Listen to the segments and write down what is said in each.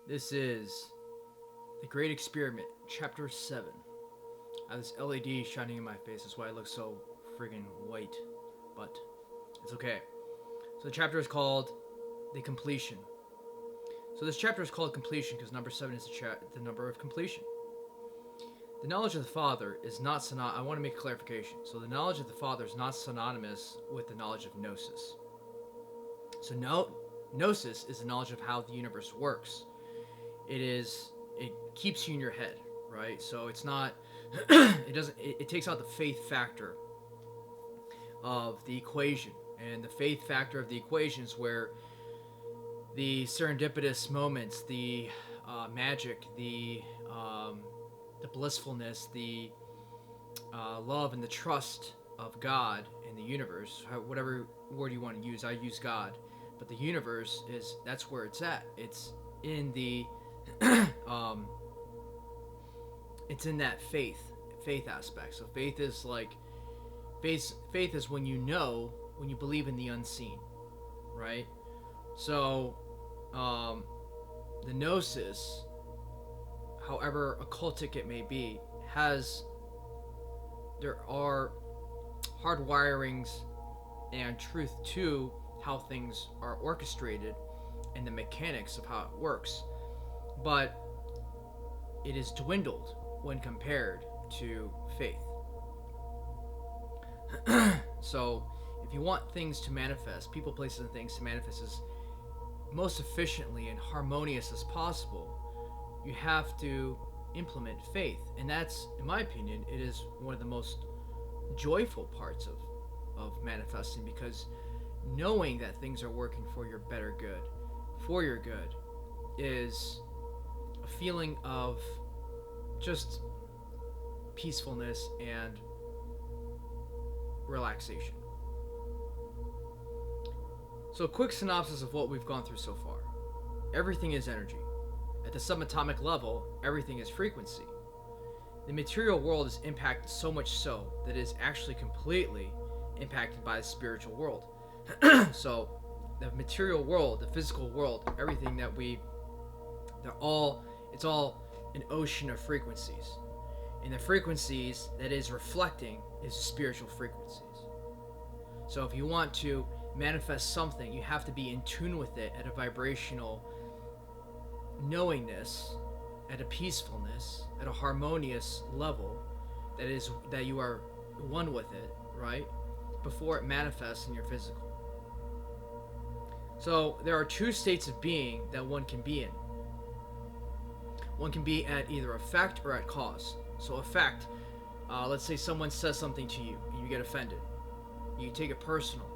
This is The Great Experiment, Chapter 7. I have this LED shining in my face. That's why I look so friggin' white. But it's okay. So the chapter is called The Completion. So this chapter is called Completion because number 7 is the number of completion. The knowledge of the Father is not synonymous. I want to make a clarification. So the knowledge of the Father is not synonymous with the knowledge of Gnosis. So Gnosis is the knowledge of how the universe works. It keeps you in your head, right? So it's not, it takes out the faith factor of the equation. And the faith factor of the equation is where the serendipitous moments, the magic, the blissfulness, the love and the trust of God and the universe, whatever word you want to use, I use God, but the universe that's where it's at. It's in the it's in that faith aspect. So faith is when you believe in the unseen, right? So the gnosis, however occultic it may be, there are hard wirings and truth to how things are orchestrated and the mechanics of how it works, but it is dwindled when compared to faith. So if you want things to manifest, people, places, and things to manifest as most efficiently and harmonious as possible, you have to implement faith. And that's, in my opinion, it is one of the most joyful parts of manifesting, because knowing that things are working for your better good, for your good, is a feeling of just peacefulness and relaxation. So a quick synopsis of what we've gone through so far. Everything is energy. At the subatomic level, everything is frequency. The material world is impacted so much so that it is actually completely impacted by the spiritual world. So the material world, the physical world, everything that it's all an ocean of frequencies. And the frequencies that is reflecting is spiritual frequencies. So if you want to manifest something, you have to be in tune with it at a vibrational knowingness, at a peacefulness, at a harmonious level that you are one with it, right? Before it manifests in your physical. So there are two states of being that one can be in. One can be at either effect or at cause. So effect, let's say someone says something to you and you get offended. You take it personal.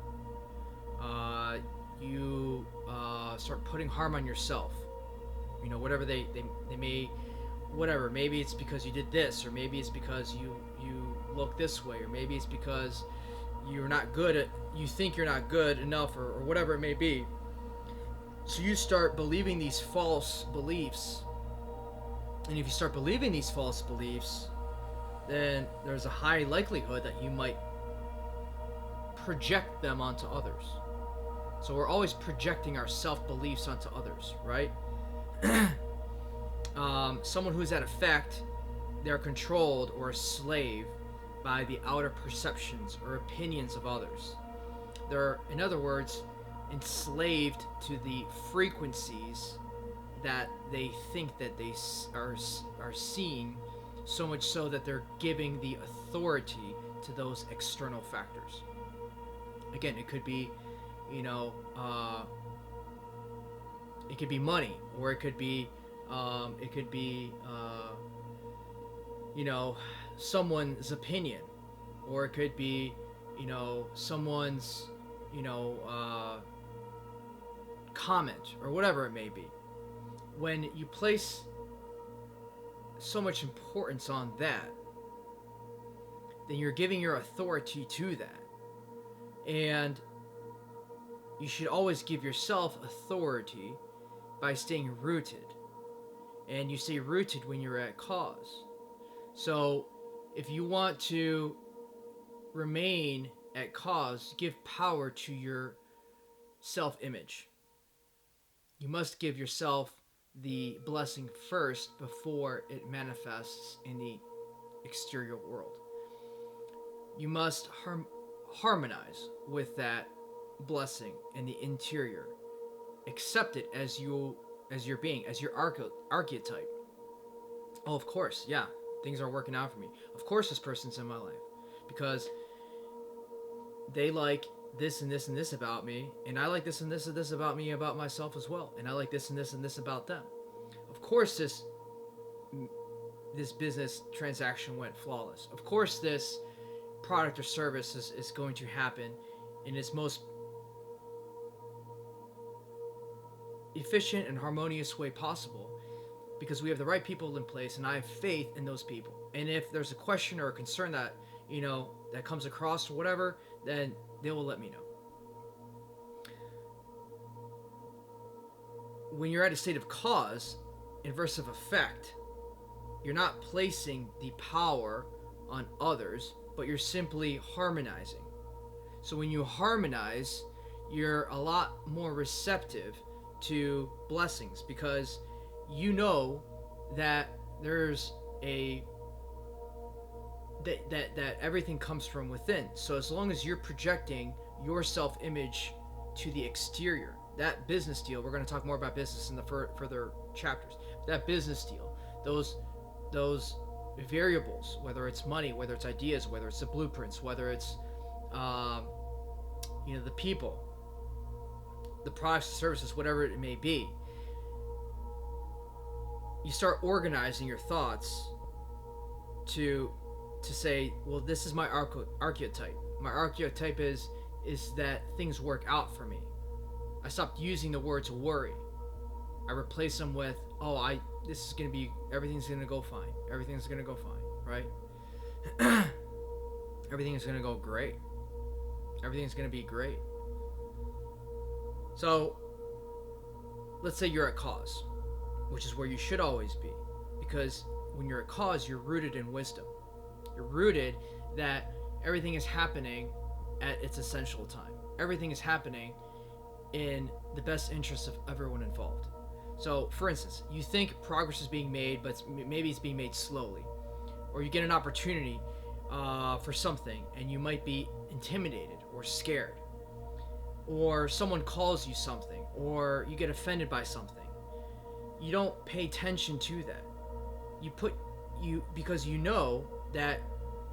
You start putting harm on yourself. You know, whatever they may, whatever. Maybe it's because you did this, or maybe it's because you look this way, or maybe it's because you think you're not good enough, or whatever it may be. So you start believing these false beliefs. And if you start believing these false beliefs, then there's a high likelihood that you might project them onto others. So we're always projecting our self-beliefs onto others, right? Someone who's at effect, they're controlled or a slave by the outer perceptions or opinions of others. They're, in other words, enslaved to the frequencies that they think that they are seeing, so much so that they're giving the authority to those external factors. Again, it could be, it could be money, or it could be someone's opinion, or it could be, someone's, comment, or whatever it may be. When you place so much importance on that, then you're giving your authority to that. And you should always give yourself authority by staying rooted. And you stay rooted when you're at cause. So if you want to remain at cause, give power to your self-image. You must give yourself the blessing first before it manifests in the exterior world. You must harmonize with that blessing in the interior. Accept it as your being, as your archetype. Oh, of course, yeah, things are working out for me. Of course, this person's in my life because they like this and this and this about me, and I like this and this about me, about myself as well, and I like this and this about them. Of course, this business transaction went flawless. Of course, this product or service is going to happen in its most efficient and harmonious way possible, because we have the right people in place, and I have faith in those people. And if there's a question or a concern that that comes across or whatever, then they will let me know. When you're at a state of cause and versus effect, you're not placing the power on others, but you're simply harmonizing. So when you harmonize, you're a lot more receptive to blessings, because you know that there's that everything comes from within. So as long as you're projecting your self-image to the exterior, that business deal, we're going to talk more about business in the further chapters, that business deal, those variables, whether it's money, whether it's ideas, whether it's the blueprints, whether it's the people, the products, services, whatever it may be, you start organizing your thoughts to say, well, this is my archetype. My archetype is that things work out for me. I stopped using the words worry. I replace them with, this is going to be, everything's going to go fine. Everything's going to go fine, right? Everything is going to go great. Everything's going to be great. So, let's say you're at cause, which is where you should always be. Because when you're at cause, you're rooted in wisdom. You're rooted that everything is happening at its essential time. Everything is happening in the best interest of everyone involved. So, for instance, you think progress is being made, but maybe it's being made slowly. Or you get an opportunity for something, and you might be intimidated or scared. Or someone calls you something, or you get offended by something. You don't pay attention to that. Because you know that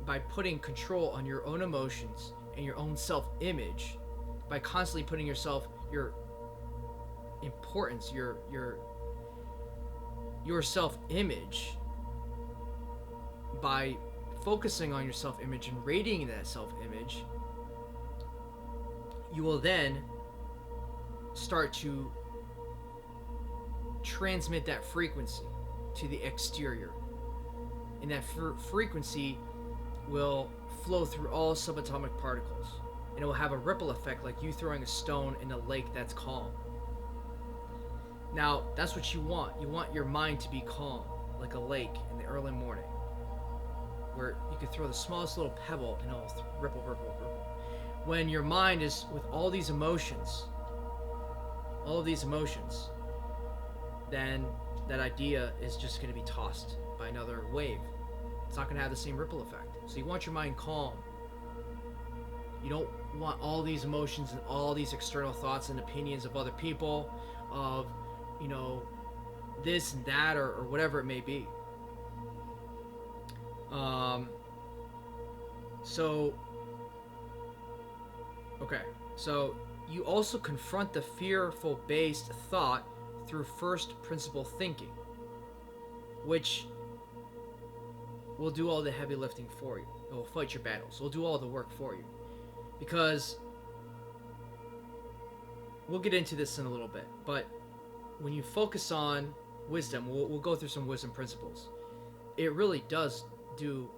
by putting control on your own emotions and your own self-image, by constantly putting your importance, your self-image, by focusing on your self-image and radiating that self-image, you will then start to transmit that frequency to the exterior. And that frequency will flow through all subatomic particles. And it will have a ripple effect, like you throwing a stone in a lake that's calm. Now, that's what you want. You want your mind to be calm, like a lake in the early morning, where you could throw the smallest little pebble and it'll ripple. When your mind is with all of these emotions, then that idea is just going to be tossed by another wave. It's not going to have the same ripple effect. So you want your mind calm. You don't want all these emotions and all these external thoughts and opinions of other people, of, this and that, or whatever it may be. So you also confront the fearful-based thought through first principle thinking, which will do all the heavy lifting for you. It will fight your battles. It will do all the work for you. Because we'll get into this in a little bit, but when you focus on wisdom, we'll go through some wisdom principles. It really does do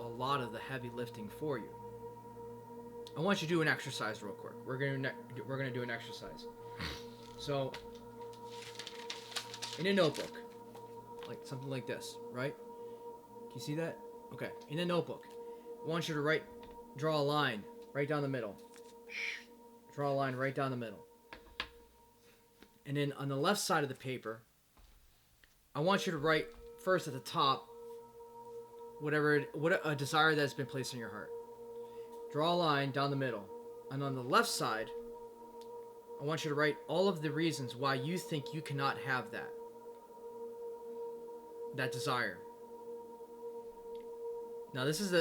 a lot of the heavy lifting for you. I want you to do an exercise real quick. We're gonna do an exercise. So, in a notebook, like something like this, right? Can you see that? Okay. In a notebook, I want you to draw a line right down the middle. Draw a line right down the middle. And then on the left side of the paper, I want you to write first at the top what a desire that has been placed in your heart. Draw a line down the middle, and on the left side, I want you to write all of the reasons why you think you cannot have that desire. Now this is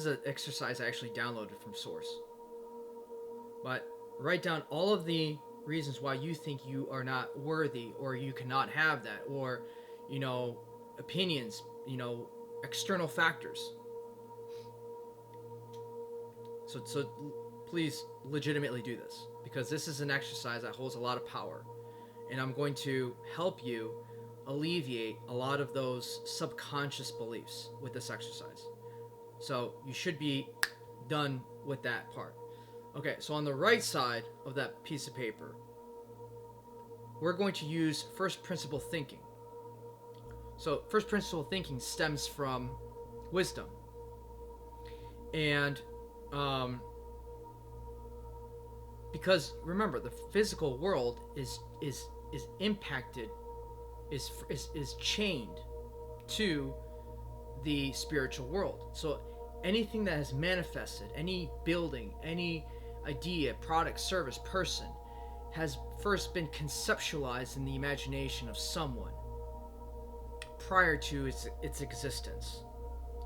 an exercise I actually downloaded from Source. But write down all of the reasons why you think you are not worthy, or you cannot have that, or opinions, external factors. So please legitimately do this, because this is an exercise that holds a lot of power, and I'm going to help you alleviate a lot of those subconscious beliefs with this exercise. So you should be done with that part. Okay, so on the right side of that piece of paper, we're going to use first principle thinking. So first principle thinking stems from wisdom. And because remember, the physical world is impacted, is chained to the spiritual world. So anything that has manifested, any building, any idea, product, service, person, has first been conceptualized in the imagination of someone prior to its existence.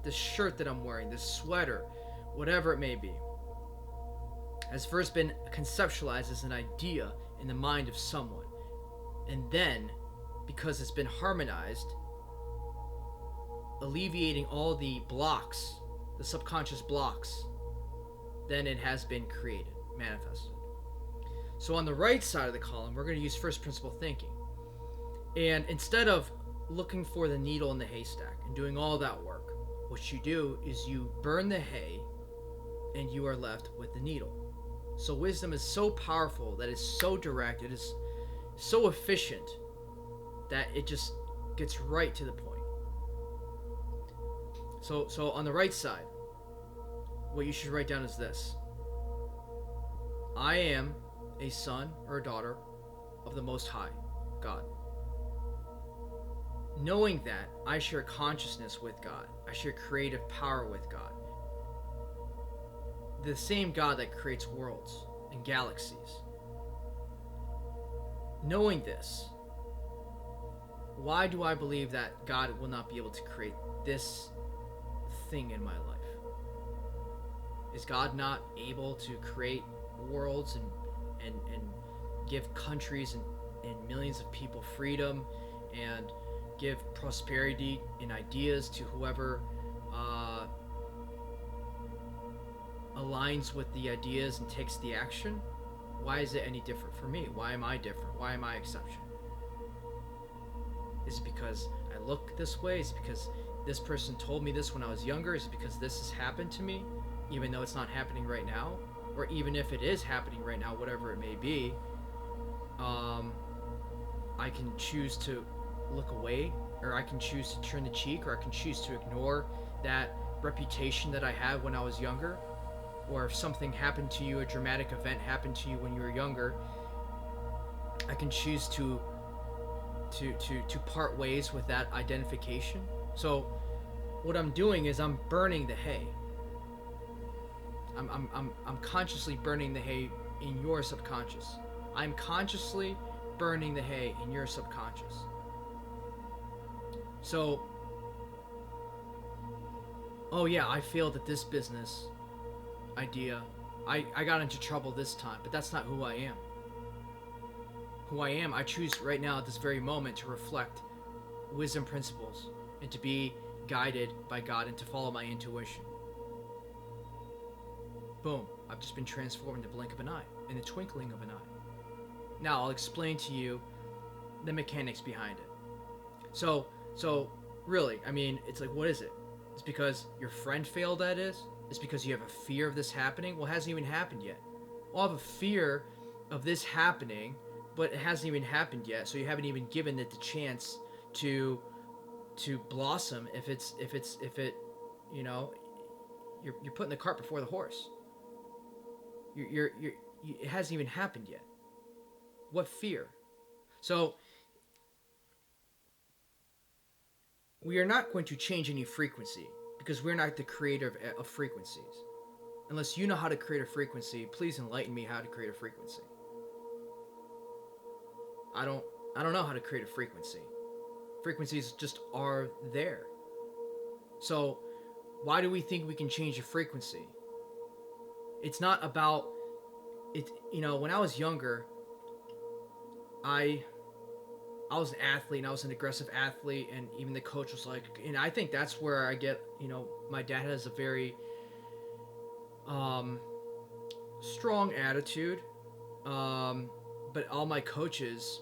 This shirt that I'm wearing, this sweater, whatever it may be, has first been conceptualized as an idea in the mind of someone. And then, because it's been harmonized, alleviating all the blocks, the subconscious blocks, then it has been created, manifested. So on the right side of the column, we're going to use first principle thinking. And instead of looking for the needle in the haystack and doing all that work, what you do is you burn the hay and you are left with the needle. So wisdom is so powerful, that it's so direct, it is so efficient, that it just gets right to the point. So on the right side, what you should write down is this: I am a son or a daughter of the Most High, God. Knowing that I share consciousness with God, I share creative power with God. The same God that creates worlds and galaxies. Knowing this, why do I believe that God will not be able to create this thing in my life? Is God not able to create worlds and give countries and millions of people freedom, and give prosperity and ideas to whoever aligns with the ideas and takes the action? Why is it any different for me? Why am I different? Why am I exception? Is it because I look this way? Is it because this person told me this when I was younger? Is it because this has happened to me, even though it's not happening right now? Or even if it is happening right now, whatever it may be, I can choose to look away, or I can choose to turn the cheek, or I can choose to ignore that reputation that I had when I was younger. Or if something happened to you, a dramatic event happened to you when you were younger, I can choose to part ways with that identification. So what I'm doing is I'm burning the hay. I'm consciously burning the hay in your subconscious. I'm consciously burning the hay in your subconscious. So, oh yeah, I failed at this business idea. I got into trouble this time, but that's not who I am. Who I am, I choose right now at this very moment to reflect wisdom principles and to be guided by God and to follow my intuition. Boom, I've just been transformed in the blink of an eye, in the twinkling of an eye. Now I'll explain to you the mechanics behind it. So really, I mean, it's like, what is it? It's because your friend failed at it? It's because you have a fear of this happening? Well, it hasn't even happened yet. Well, I have a fear of this happening, but it hasn't even happened yet, so you haven't even given it the chance to blossom. If it, you know, you're putting the cart before the horse. It hasn't even happened yet. What fear? So we are not going to change any frequency because we're not the creator of frequencies. Unless you know how to create a frequency, please enlighten me how to create a frequency. I don't know how to create a frequency. Frequencies just are there. So why do we think we can change a frequency? It's not about it. When I was younger, I was an athlete and I was an aggressive athlete, and even the coach was like, and I think that's where I get, my dad has a very strong attitude. But all my coaches,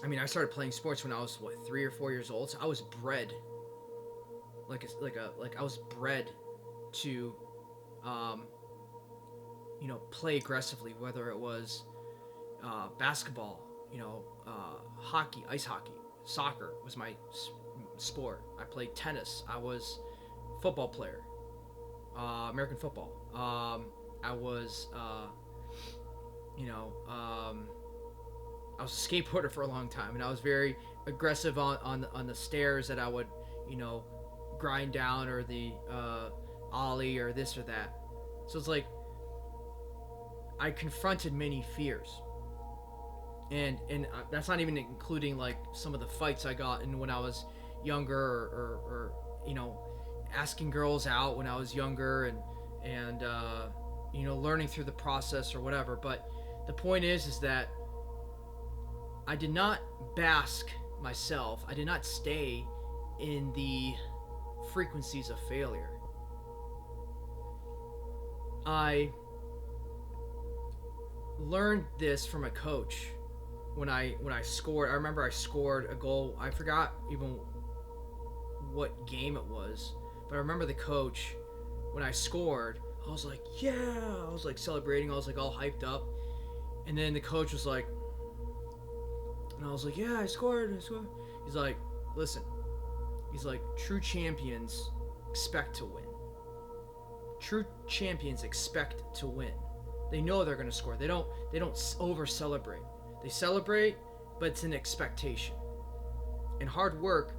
I started playing sports when I was 3 or 4 years old. So I was bred I was bred to play aggressively, whether it was basketball, hockey, ice hockey, soccer was my sport. I played tennis. I was a football player, American football. I was I was a skateboarder for a long time, and I was very aggressive on the stairs that I would, grind down, or the ollie, or this or that. So it's like I confronted many fears, and that's not even including like some of the fights I got in when I was younger, or asking girls out when I was younger, and learning through the process or whatever. But the point is that I did not bask myself. I did not stay in the frequencies of failure. I learned this from a coach when I scored. I remember I scored a goal. I forgot even what game it was, but I remember the coach, when I scored, I was like, yeah, I was like celebrating. I was like all hyped up. And then the coach was like, and I was like, yeah, I scored. He's like, listen. He's like, true champions expect to win. True champions expect to win. They know they're going to score. They don't over celebrate. They celebrate, but it's an expectation. And hard work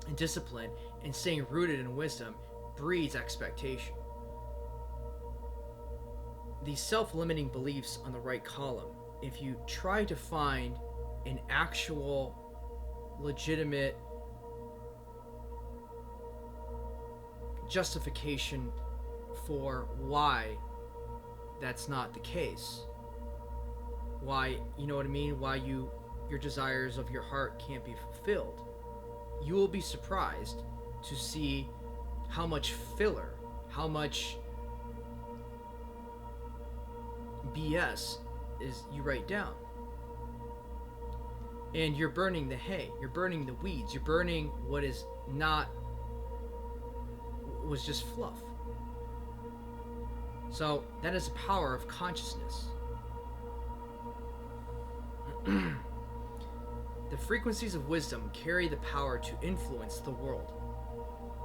and discipline and staying rooted in wisdom breeds expectation. These self-limiting beliefs on the right column, if you try to find an actual legitimate justification for why that's not the case, why, why your desires of your heart can't be fulfilled, you will be surprised to see how much filler, how much BS is you write down. And you're burning the hay, you're burning the weeds, you're burning what is not, was just fluff. So that is the power of consciousness. The frequencies of wisdom carry the power to influence the world.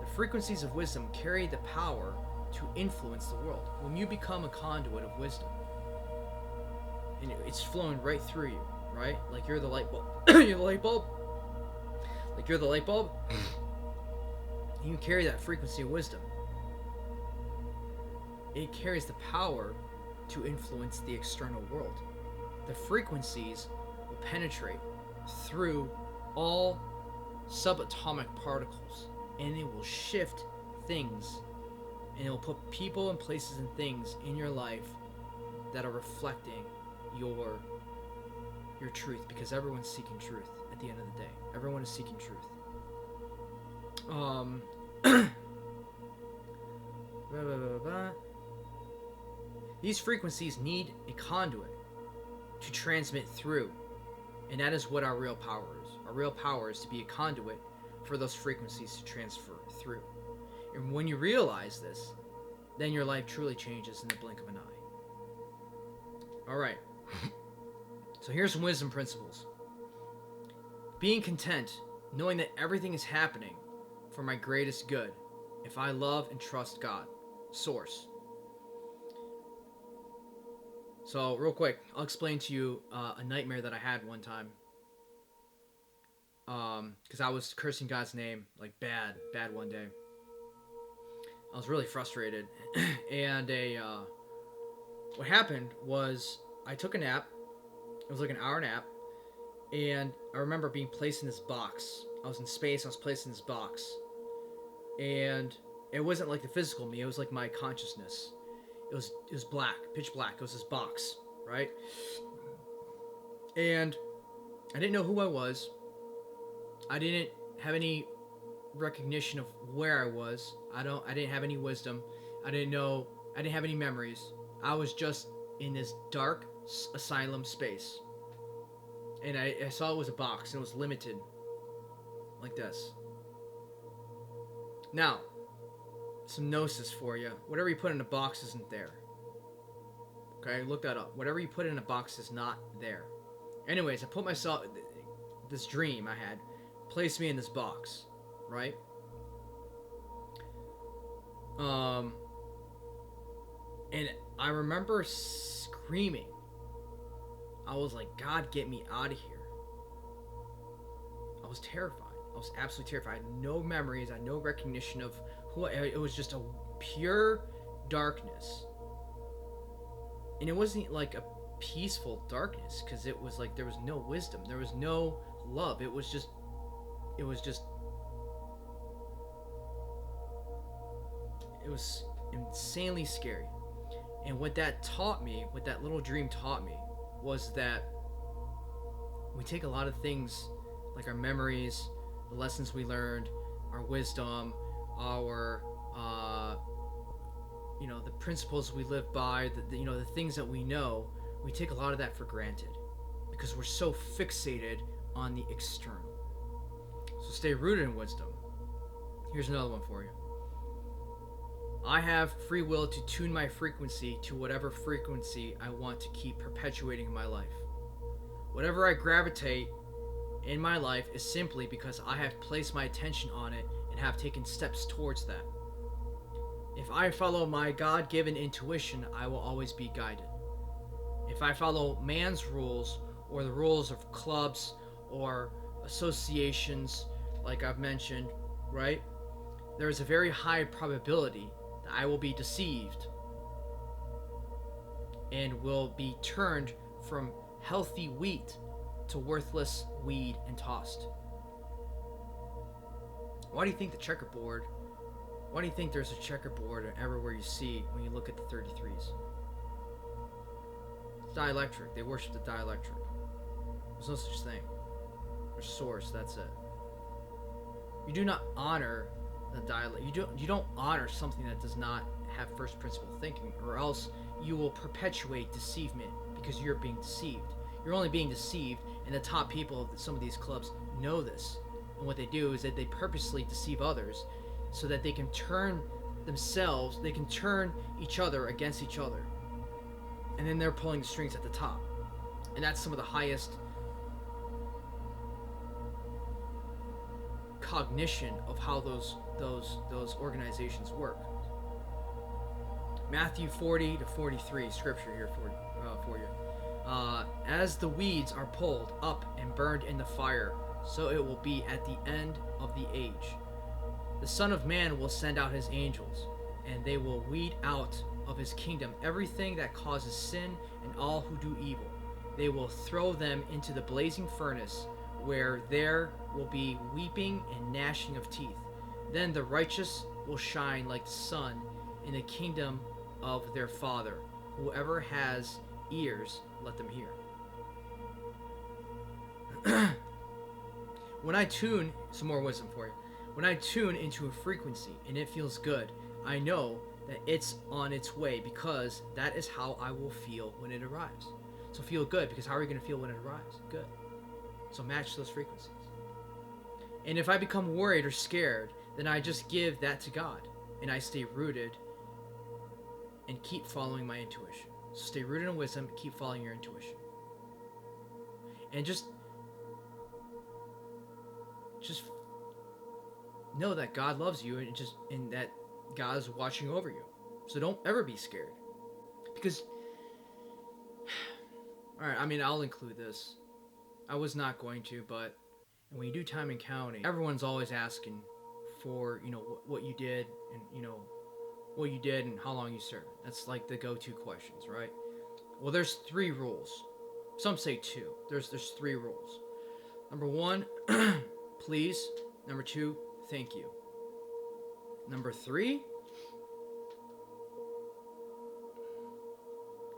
The frequencies of wisdom carry the power to influence the world. When you become a conduit of wisdom, and it's flowing right through you, right? Like you're the light bulb. You're the light bulb. Like you're the light bulb. You carry that frequency of wisdom. It carries the power to influence the external world. The frequencies will penetrate through all subatomic particles, and it will shift things, and it will put people and places and things in your life that are reflecting your truth, because everyone's seeking truth at the end of the day. Everyone is seeking truth. These frequencies need a conduit to transmit through, and that is what our real power is. Our real power is to be a conduit for those frequencies to transfer through. And when you realize this, then your life truly changes in the blink of an eye. Alright. So here's some wisdom principles. Being content, knowing that everything is happening for my greatest good, if I love and trust God, Source. So real quick, I'll explain to you a nightmare that I had one time. because I was cursing God's name like bad one day. I was really frustrated, and what happened was I took a nap. It was like an hour nap, and I remember being placed in this box. I was in space. I was placed in this box, and it wasn't like the physical me. It was like my consciousness. It was black, pitch black. It was this box, right? And I didn't know who I was. I didn't have any recognition of where I was. I didn't have any wisdom. I didn't have any memories. I was just in this dark asylum space. And I saw it was a box and it was limited. Like this. Now, some gnosis for you. Whatever you put in a box isn't there. Okay, look that up. Whatever you put in a box is not there. Anyways, I put myself, this dream I had, placed me in this box, right? And I remember screaming. I was like, God, get me out of here. I was terrified. I was absolutely terrified. I had no memories. I had no recognition of who it was just a pure darkness. And it wasn't like a peaceful darkness, because it was like there was no wisdom. There was no love. It was insanely scary. And what that taught me, what that little dream taught me, was that we take a lot of things, like our memories, the lessons we learned, our wisdom, our the principles we live by, the things that we know, we take a lot of that for granted because we're so fixated on the external. So stay rooted in wisdom. Here's another one for you. I have free will to tune my frequency to whatever frequency I want to keep perpetuating in my life. Whatever I gravitate in my life is simply because I have placed my attention on it and have taken steps towards that. If I follow my God-given intuition, I will always be guided. If I follow man's rules or the rules of clubs or associations, like I've mentioned, right? There is a very high probability that I will be deceived and will be turned from healthy wheat to worthless weed and tossed. Why do you think the checkerboard? Why do you think there's a checkerboard everywhere you see when you look at the 33s? It's dielectric. They worship the dielectric. There's no such thing. There's source. That's it. You do not honor the dialect. You don't honor something that does not have first principle thinking, or else you will perpetuate deceivement because you're being deceived. You're only being deceived, and the top people of some of these clubs know this. And what they do is that they purposely deceive others so that they can turn themselves, they can turn each other against each other. And then they're pulling the strings at the top. And that's some of the highest cognition of how those organizations work. Matthew 40 to 43, scripture here for you. As the weeds are pulled up and burned in the fire, so it will be at the end of the age. The Son of Man will send out his angels, and they will weed out of his kingdom everything that causes sin and all who do evil. They will throw them into the blazing furnace, where there will be weeping and gnashing of teeth. Then the righteous will shine like the sun in the kingdom of their Father. Whoever has ears, let them hear. When I tune, some more wisdom for you. When I tune into a frequency and it feels good, I know that it's on its way, because that is how I will feel when it arrives. So feel good, because how are you going to feel when it arrives? Good. So match those frequencies. And if I become worried or scared, then I just give that to God, and I stay rooted and keep following my intuition. So stay rooted in wisdom, keep following your intuition. And just know that God loves you, and that God is watching over you. So don't ever be scared. Because alright, I mean, I'll include this. I was not going to, but And when you do time in county, everyone's always asking for, what you did and, what you did and how long you served. That's like the go-to questions, right? Well, there's 3 rules. Some say 2. There's 3 rules. Number 1, please. Number 2, thank you. Number 3,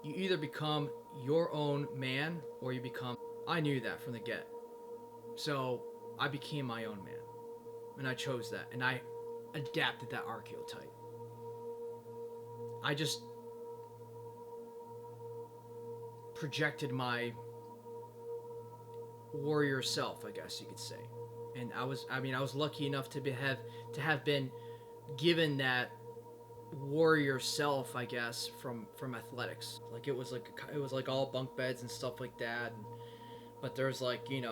you either become your own man or you become... I knew that from the get. So I became my own man. And I chose that. And I adapted that archetype. I just projected my warrior self, I guess you could say. And I was lucky enough to have been given that warrior self, I guess, from athletics. Like it was like all bunk beds and stuff like that. But there's like, you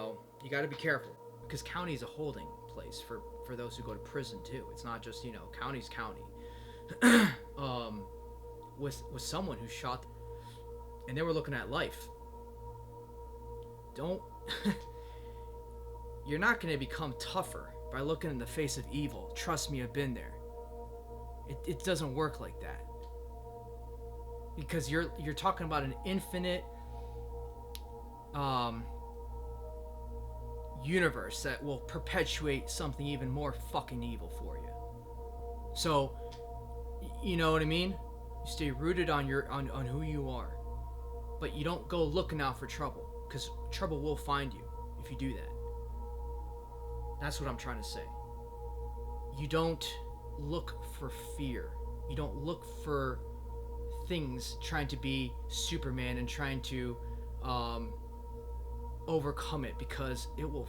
got to be careful because county is a holding place for those who go to prison too. It's not just, county's county. With someone who shot, and they were looking at life. You're not going to become tougher by looking in the face of evil. Trust me, I've been there. It doesn't work like that. Because you're talking about an infinite universe that will perpetuate something even more fucking evil for you. So, you know what I mean? You stay rooted on who you are. But you don't go looking out for trouble, because trouble will find you if you do that. That's what I'm trying to say. You don't look for fear. You don't look for things trying to be Superman and trying to overcome it, because it will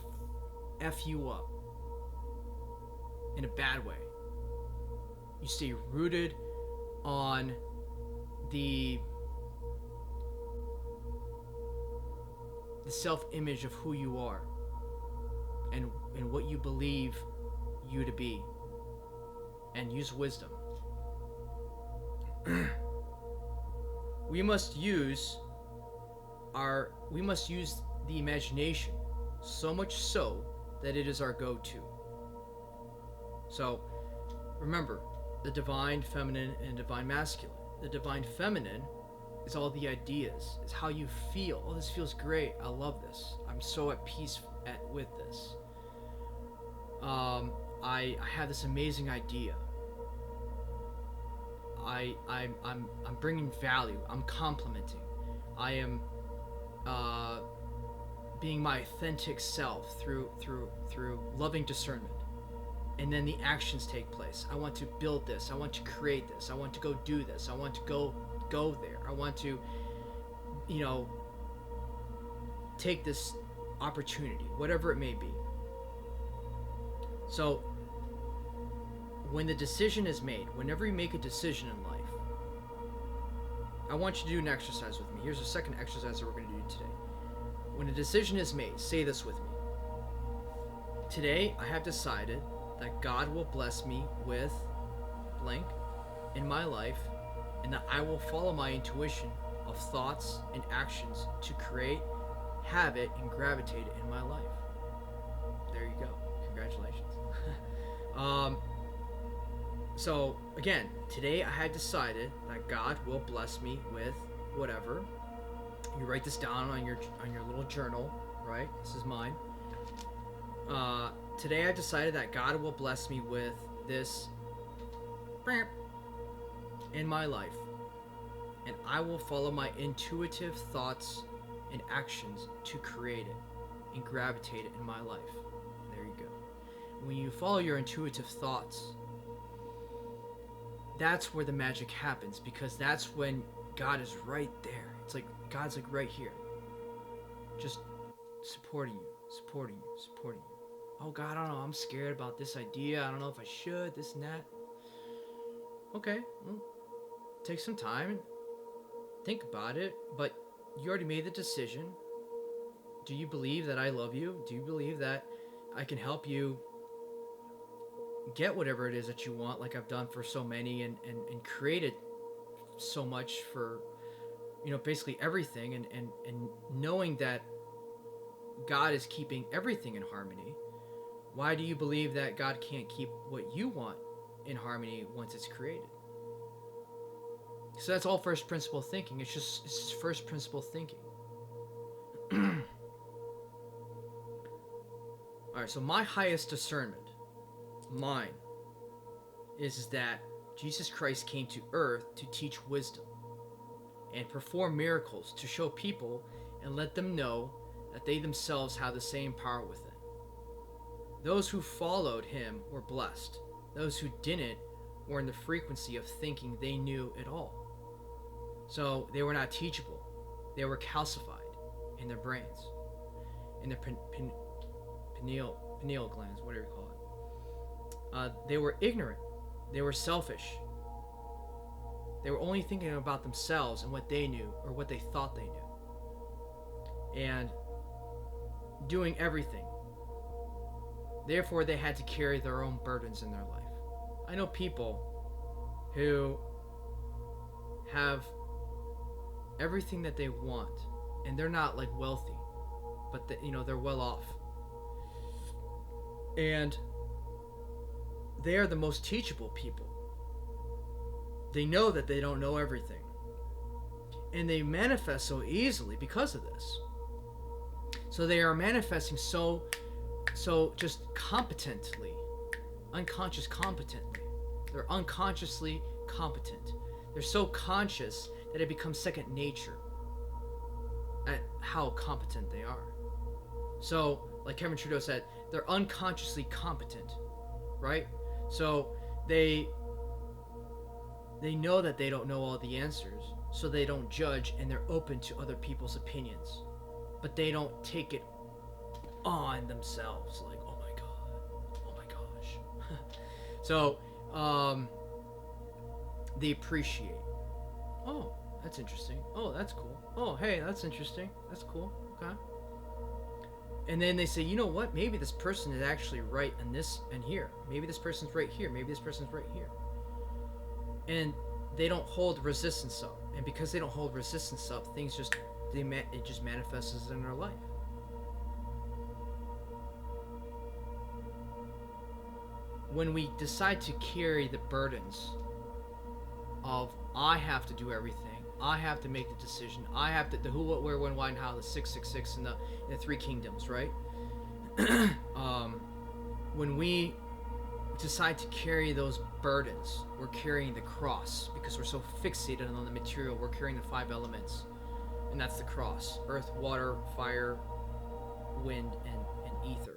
F you up in a bad way. You stay rooted on the self-image of who you are and what you believe you to be, and use wisdom. we must use the imagination, so much so that it is our go-to. So remember, the divine feminine and divine masculine. The divine feminine is all the ideas. It's how you feel. Oh, this feels great. I love this. I'm so at peace with this. I have this amazing idea. I'm bringing value. I'm complimenting. I am being my authentic self through loving discernment. And then the actions take place. I want to build this. I want to create this. I want to go do this. I want to go there. I want to, take this opportunity, whatever it may be. So, when the decision is made, whenever you make a decision in life, I want you to do an exercise with me. Here's the second exercise that we're going to do today. When a decision is made, say this with me. Today, I have decided that God will bless me with blank in my life, and that I will follow my intuition of thoughts and actions to create, have it, and gravitate it in my life. There you go. Congratulations. So again, today I have decided that God will bless me with whatever. You write this down on your little journal, right? This is mine. Today I decided that God will bless me with this in my life, and I will follow my intuitive thoughts and actions to create it and gravitate it in my life. There you go. When you follow your intuitive thoughts, that's where the magic happens, because that's when God is right there. It's like God's like right here, just supporting you. Oh God, I don't know, I'm scared about this idea. I don't know if I should, this and that. Okay, well, take some time and think about it, but you already made the decision. Do you believe that I love you? Do you believe that I can help you get whatever it is that you want, like I've done for so many, and created so much for, basically everything, and knowing that God is keeping everything in harmony. Why do you believe that God can't keep what you want in harmony once it's created? So that's all first principle thinking. It's just first principle thinking. Alright, so my highest discernment, mine, is that Jesus Christ came to earth to teach wisdom and perform miracles to show people and let them know that they themselves have the same power within. Those who followed him were blessed. Those who didn't were in the frequency of thinking they knew it all. So they were not teachable. They were calcified in their brains, in their pineal glands, whatever you call it. They were ignorant. They were selfish. They were only thinking about themselves and what they knew or what they thought they knew. And doing everything. Therefore, they had to carry their own burdens in their life. I know people who have everything that they want, and they're not like wealthy, but they're well off. And they are the most teachable people. They know that they don't know everything. And they manifest so easily because of this. So they are manifesting so just competently, unconscious competently. They're unconsciously competent. They're so conscious that it becomes second nature at how competent they are. So, like Kevin Trudeau said, they're unconsciously competent, right? So they know that they don't know all the answers, so they don't judge, and they're open to other people's opinions. But they don't take it on themselves, like, oh my god, oh my gosh. So, they appreciate. Oh, that's interesting. Oh, that's cool. Oh, hey, that's interesting. That's cool. Okay. And then they say, you know what? Maybe this person is actually right in this and here. Maybe this person's right here. Maybe this person's right here. And they don't hold resistance up. And because they don't hold resistance up, things just it just manifests in their life. When we decide to carry the burdens of I have to do everything, I have to make the decision, I have to the who, what, where, when, why, and how, the 666 and the three kingdoms, right? When we decide to carry those burdens, we're carrying the cross because we're so fixated on the material. We're carrying the 5 elements, and that's the cross: earth, water, fire, wind, and ether.